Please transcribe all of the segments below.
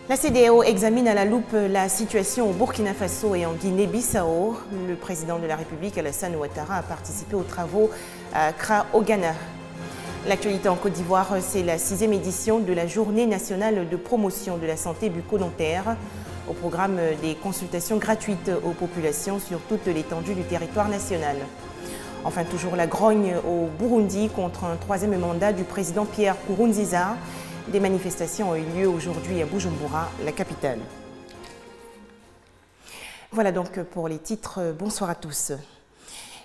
La CEDEAO examine à la loupe la situation au Burkina Faso et en Guinée-Bissau. Le président de la République, Alassane Ouattara, a participé aux travaux à Accra, au Ghana. L'actualité en Côte d'Ivoire, c'est la 6e édition de la Journée nationale de promotion de la santé bucco-dentaire. Au programme des consultations gratuites aux populations sur toute l'étendue du territoire national. Enfin, toujours la grogne au Burundi contre un 3e mandat du président Pierre Nkurunziza. Des manifestations ont eu lieu aujourd'hui à Bujumbura, la capitale. Voilà donc pour les titres. Bonsoir à tous.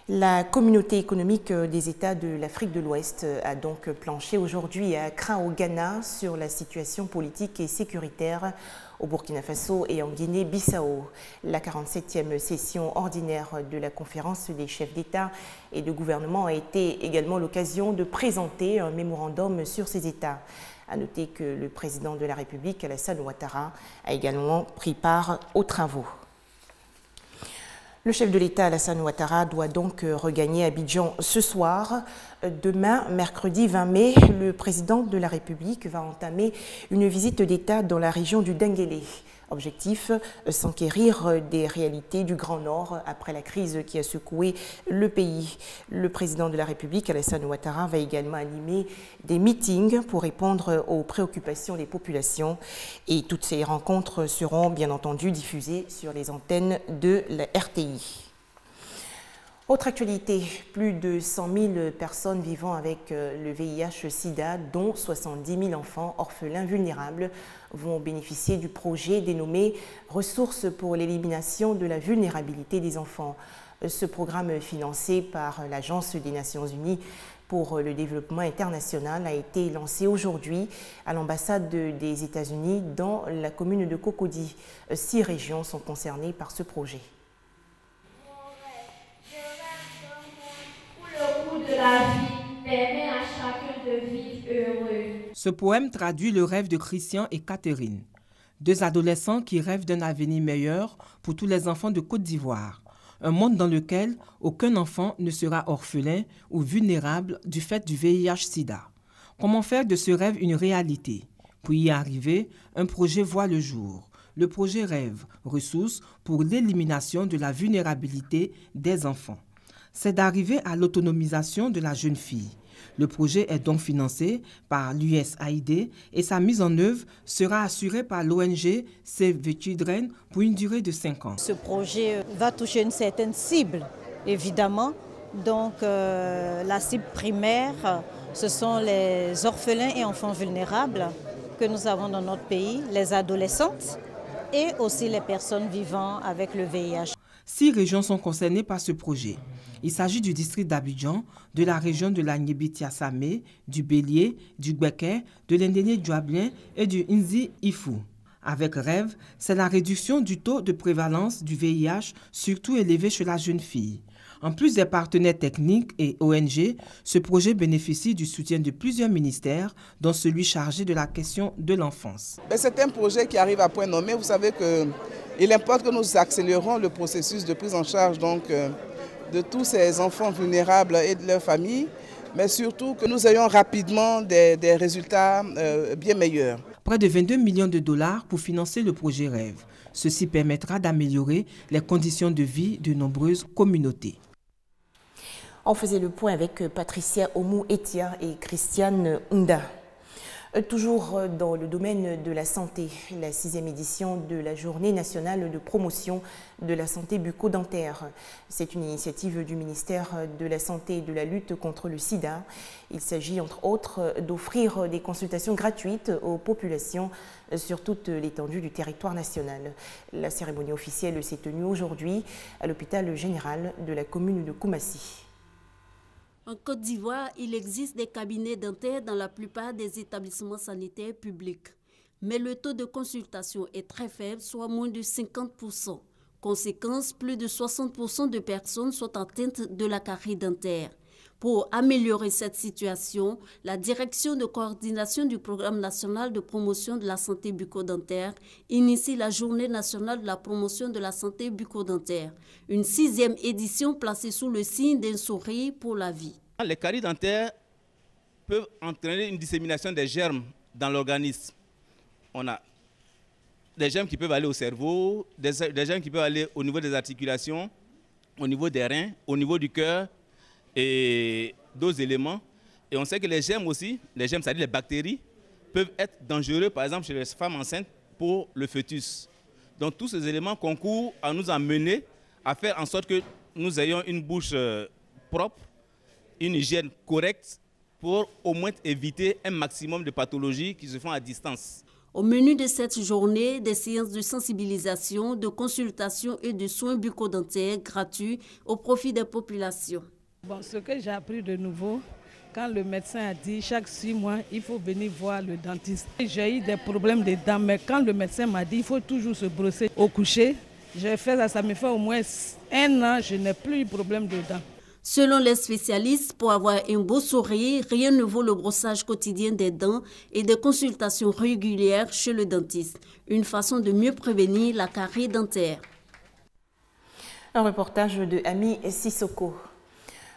La communauté économique des États de l'Afrique de l'Ouest a donc planché aujourd'hui à Accra, au Ghana, sur la situation politique et sécuritaire au Burkina Faso et en Guinée-Bissau. La 47e session ordinaire de la conférence des chefs d'État et de gouvernement a été également l'occasion de présenter un mémorandum sur ces États. À noter que le président de la République, Alassane Ouattara, a également pris part aux travaux. Le chef de l'État, Alassane Ouattara, doit donc regagner Abidjan ce soir. Demain, mercredi 20 mai, le président de la République va entamer une visite d'État dans la région du Denguélé. Objectif, s'enquérir des réalités du Grand Nord après la crise qui a secoué le pays. Le président de la République, Alassane Ouattara, va également animer des meetings pour répondre aux préoccupations des populations. Et toutes ces rencontres seront bien entendu diffusées sur les antennes de la RTI. Autre actualité, plus de 100 000 personnes vivant avec le VIH-Sida, dont 70 000 enfants orphelins vulnérables, vont bénéficier du projet dénommé « Ressources pour l'élimination de la vulnérabilité des enfants ». Ce programme financé par l'Agence des Nations Unies pour le développement international a été lancé aujourd'hui à l'ambassade des États-Unis dans la commune de Cocody. 6 régions sont concernées par ce projet. La vie permet à chacun de vivre heureux. Ce poème traduit le rêve de Christian et Catherine, 2 adolescents qui rêvent d'un avenir meilleur pour tous les enfants de Côte d'Ivoire, un monde dans lequel aucun enfant ne sera orphelin ou vulnérable du fait du VIH-Sida. Comment faire de ce rêve une réalité? Pour y arriver, un projet voit le jour. Le projet Rêve, ressources pour l'élimination de la vulnérabilité des enfants. C'est d'arriver à l'autonomisation de la jeune fille. Le projet est donc financé par l'USAID et sa mise en œuvre sera assurée par l'ONG Save the Children pour une durée de 5 ans. Ce projet va toucher une certaine cible, évidemment. Donc la cible primaire, ce sont les orphelins et enfants vulnérables que nous avons dans notre pays, les adolescentes et aussi les personnes vivant avec le VIH. 6 régions sont concernées par ce projet. Il s'agit du district d'Abidjan, de la région de la Niébiti-Assamé, du Bélier, du Gbeke, de l'Indéné-Djouablien et du Nzi-Ifou. Avec Rêve, c'est la réduction du taux de prévalence du VIH, surtout élevé chez la jeune fille. En plus des partenaires techniques et ONG, ce projet bénéficie du soutien de plusieurs ministères, dont celui chargé de la question de l'enfance. C'est un projet qui arrive à point nommé. Vous savez qu'il importe que nous accélérons le processus de prise en charge de tous ces enfants vulnérables et de leurs familles, mais surtout que nous ayons rapidement des résultats bien meilleurs. Près de 22 millions de dollars pour financer le projet Rêve. Ceci permettra d'améliorer les conditions de vie de nombreuses communautés. On faisait le point avec Patricia Omou-Etia et Christiane Hunda. Toujours dans le domaine de la santé, la 6e édition de la Journée nationale de promotion de la santé bucco-dentaire. C'est une initiative du ministère de la Santé et de la lutte contre le sida. Il s'agit entre autres d'offrir des consultations gratuites aux populations sur toute l'étendue du territoire national. La cérémonie officielle s'est tenue aujourd'hui à l'hôpital général de la commune de Koumassi. En Côte d'Ivoire, il existe des cabinets dentaires dans la plupart des établissements sanitaires publics. Mais le taux de consultation est très faible, soit moins de 50%. Conséquence, plus de 60% de personnes sont atteintes de la carie dentaire. Pour améliorer cette situation, la Direction de coordination du Programme national de promotion de la santé bucco-dentaire initie la Journée nationale de la promotion de la santé bucco-dentaire, une 6e édition placée sous le signe d'un sourire pour la vie. Les caries dentaires peuvent entraîner une dissémination des germes dans l'organisme. On a des germes qui peuvent aller au cerveau, des germes qui peuvent aller au niveau des articulations, au niveau des reins, au niveau du cœur et d'autres éléments. Et on sait que les germes aussi, les germes, c'est-à-dire les bactéries, peuvent être dangereux, par exemple, chez les femmes enceintes pour le fœtus. Donc tous ces éléments concourent à nous amener à faire en sorte que nous ayons une bouche propre, une hygiène correcte pour au moins éviter un maximum de pathologies qui se font à distance. Au menu de cette journée, des séances de sensibilisation, de consultation et de soins bucco-dentaires gratuits au profit des populations. Bon, ce que j'ai appris de nouveau, quand le médecin a dit chaque 6 mois, il faut venir voir le dentiste. J'ai eu des problèmes de dents, mais quand le médecin m'a dit il faut toujours se brosser au coucher, j'ai fait ça, ça me fait au moins 1 an, je n'ai plus eu de problème de dents. Selon les spécialistes, pour avoir un beau sourire, rien ne vaut le brossage quotidien des dents et des consultations régulières chez le dentiste. Une façon de mieux prévenir la carie dentaire. Un reportage de Ami Sissoko.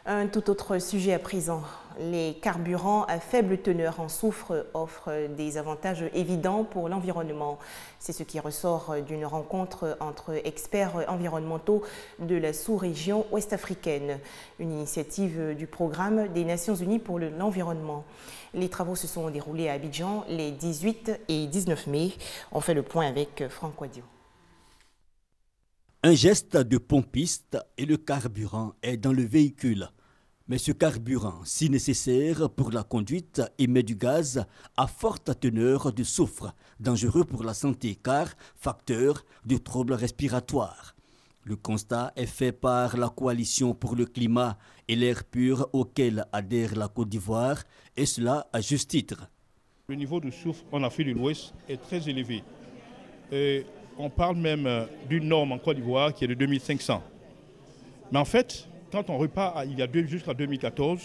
Un tout autre sujet à présent. Les carburants à faible teneur en soufre offrent des avantages évidents pour l'environnement. C'est ce qui ressort d'une rencontre entre experts environnementaux de la sous-région ouest-africaine, une initiative du programme des Nations Unies pour l'environnement. Les travaux se sont déroulés à Abidjan les 18 et 19 mai. On fait le point avec Franck Wadio. Un geste de pompiste et le carburant est dans le véhicule. Mais ce carburant, si nécessaire pour la conduite, émet du gaz à forte teneur de soufre, dangereux pour la santé car facteur de troubles respiratoires. Le constat est fait par la Coalition pour le climat et l'air pur auquel adhère la Côte d'Ivoire, et cela à juste titre. Le niveau de soufre en Afrique de l'Ouest est très élevé. Et on parle même d'une norme en Côte d'Ivoire qui est de 2500. Mais en fait, quand on repart jusqu'à 2014,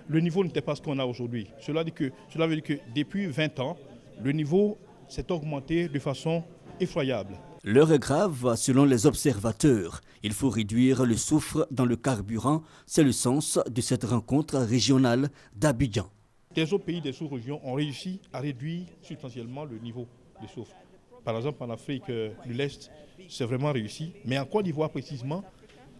le niveau n'était pas ce qu'on a aujourd'hui. Cela veut dire que depuis 20 ans, le niveau s'est augmenté de façon effroyable. L'heure est grave selon les observateurs. Il faut réduire le soufre dans le carburant. C'est le sens de cette rencontre régionale d'Abidjan. Les autres pays des sous-régions ont réussi à réduire substantiellement le niveau de soufre. Par exemple, en Afrique de l'Est, c'est vraiment réussi. Mais en Côte d'Ivoire précisément,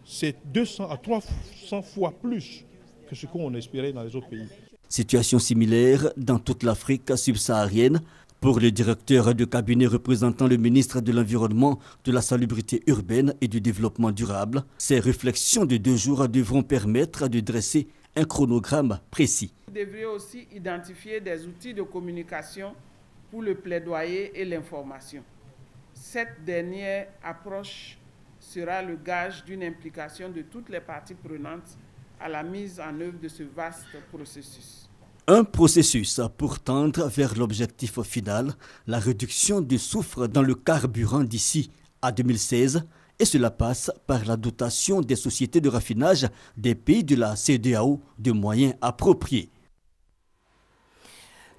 c'est 200 à 300 fois plus que ce qu'on espérait dans les autres pays. Situation similaire dans toute l'Afrique subsaharienne. Pour le directeur de cabinet représentant le ministre de l'Environnement, de la Salubrité urbaine et du Développement durable, ces réflexions de 2 jours devront permettre de dresser un chronogramme précis. Vous devriez aussi identifier des outils de communication pour le plaidoyer et l'information. Cette dernière approche sera le gage d'une implication de toutes les parties prenantes à la mise en œuvre de ce vaste processus. Un processus pour tendre vers l'objectif final, la réduction du soufre dans le carburant d'ici à 2016, et cela passe par la dotation des sociétés de raffinage des pays de la CEDEAO de moyens appropriés.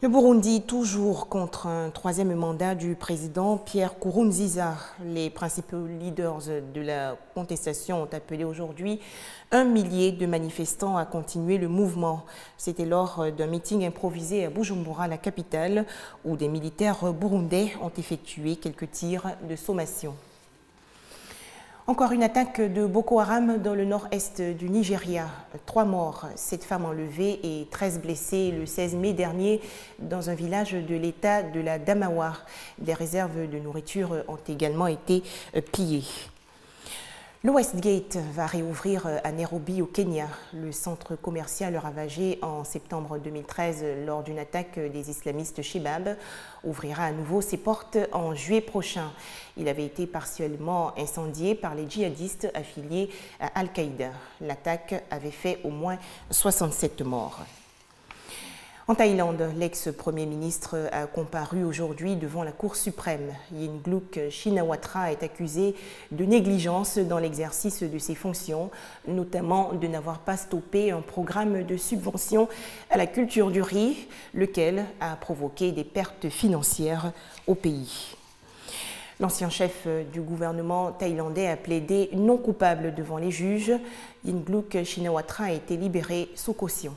Le Burundi, toujours contre un 3e mandat du président Pierre Nkurunziza. Les principaux leaders de la contestation ont appelé aujourd'hui 1 millier de manifestants à continuer le mouvement. C'était lors d'un meeting improvisé à Bujumbura, la capitale, où des militaires burundais ont effectué quelques tirs de sommation. Encore une attaque de Boko Haram dans le nord-est du Nigeria. 3 morts, 7 femmes enlevées et 13 blessés le 16 mai dernier dans un village de l'état de la Damawa. Des réserves de nourriture ont également été pillées. Le Westgate va réouvrir à Nairobi au Kenya. Le centre commercial ravagé en septembre 2013 lors d'une attaque des islamistes Shebab ouvrira à nouveau ses portes en juillet prochain. Il avait été partiellement incendié par les djihadistes affiliés à Al-Qaïda. L'attaque avait fait au moins 67 morts. En Thaïlande, l'ex-premier ministre a comparu aujourd'hui devant la Cour suprême. Yingluck Shinawatra est accusé de négligence dans l'exercice de ses fonctions, notamment de n'avoir pas stoppé un programme de subvention à la culture du riz, lequel a provoqué des pertes financières au pays. L'ancien chef du gouvernement thaïlandais a plaidé non coupable devant les juges. Yingluck Shinawatra a été libéré sous caution.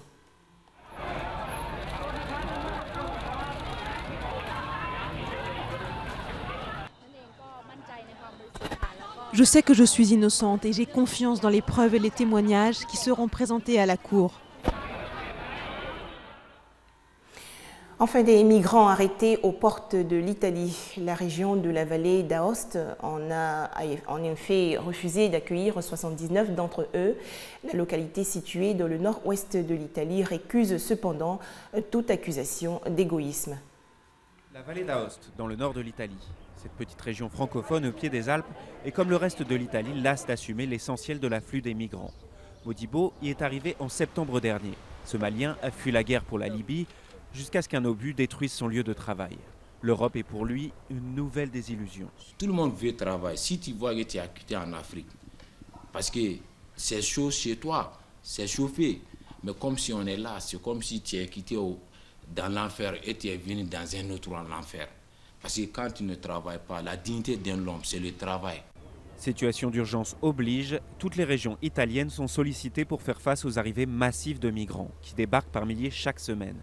Je sais que je suis innocente et j'ai confiance dans les preuves et les témoignages qui seront présentés à la Cour. Enfin, des migrants arrêtés aux portes de l'Italie. La région de la vallée d'Aoste en a en effet refusé d'accueillir 79 d'entre eux. La localité située dans le nord-ouest de l'Italie récuse cependant toute accusation d'égoïsme. La vallée d'Aoste, dans le nord de l'Italie. Cette petite région francophone au pied des Alpes est comme le reste de l'Italie lasse d'assumer l'essentiel de l'afflux des migrants. Modibo y est arrivé en septembre dernier. Ce Malien a fui la guerre pour la Libye jusqu'à ce qu'un obus détruise son lieu de travail. L'Europe est pour lui une nouvelle désillusion. Tout le monde veut travailler. Si tu vois que tu es quitté en Afrique, parce que c'est chaud chez toi, c'est chauffé. Mais comme si on est là, c'est comme si tu es quitté dans l'enfer et tu es venu dans un autre enfer. Parce que quand tu ne travailles pas, la dignité d'un homme, c'est le travail. Situation d'urgence oblige, toutes les régions italiennes sont sollicitées pour faire face aux arrivées massives de migrants qui débarquent par milliers chaque semaine.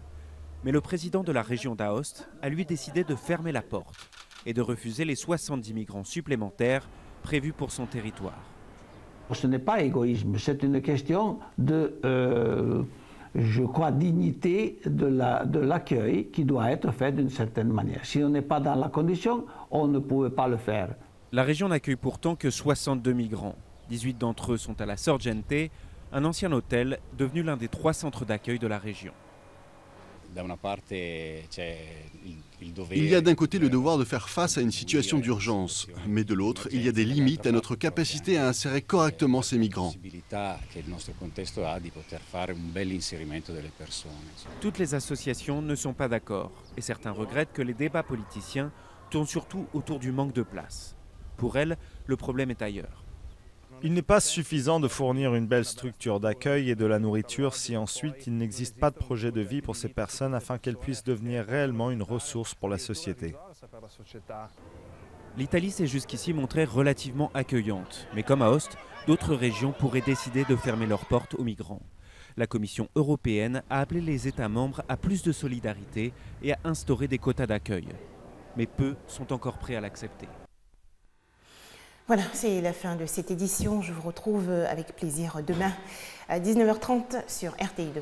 Mais le président de la région d'Aoste a lui décidé de fermer la porte et de refuser les 70 migrants supplémentaires prévus pour son territoire. Ce n'est pas égoïsme, c'est une question de, je crois, dignité de l'accueil qui doit être fait d'une certaine manière. Si on n'est pas dans la condition, on ne pouvait pas le faire. La région n'accueille pourtant que 62 migrants. 18 d'entre eux sont à la Sorgente, un ancien hôtel devenu l'un des 3 centres d'accueil de la région. Il y a d'un côté le devoir de faire face à une situation d'urgence, mais de l'autre, il y a des limites à notre capacité à insérer correctement ces migrants. Toutes les associations ne sont pas d'accord et certains regrettent que les débats politiciens tournent surtout autour du manque de place. Pour elles, le problème est ailleurs. Il n'est pas suffisant de fournir une belle structure d'accueil et de la nourriture si ensuite il n'existe pas de projet de vie pour ces personnes afin qu'elles puissent devenir réellement une ressource pour la société. L'Italie s'est jusqu'ici montrée relativement accueillante, mais comme Aoste, d'autres régions pourraient décider de fermer leurs portes aux migrants. La Commission européenne a appelé les États membres à plus de solidarité et à instaurer des quotas d'accueil. Mais peu sont encore prêts à l'accepter. Voilà, c'est la fin de cette édition. Je vous retrouve avec plaisir demain à 19h30 sur RTI2.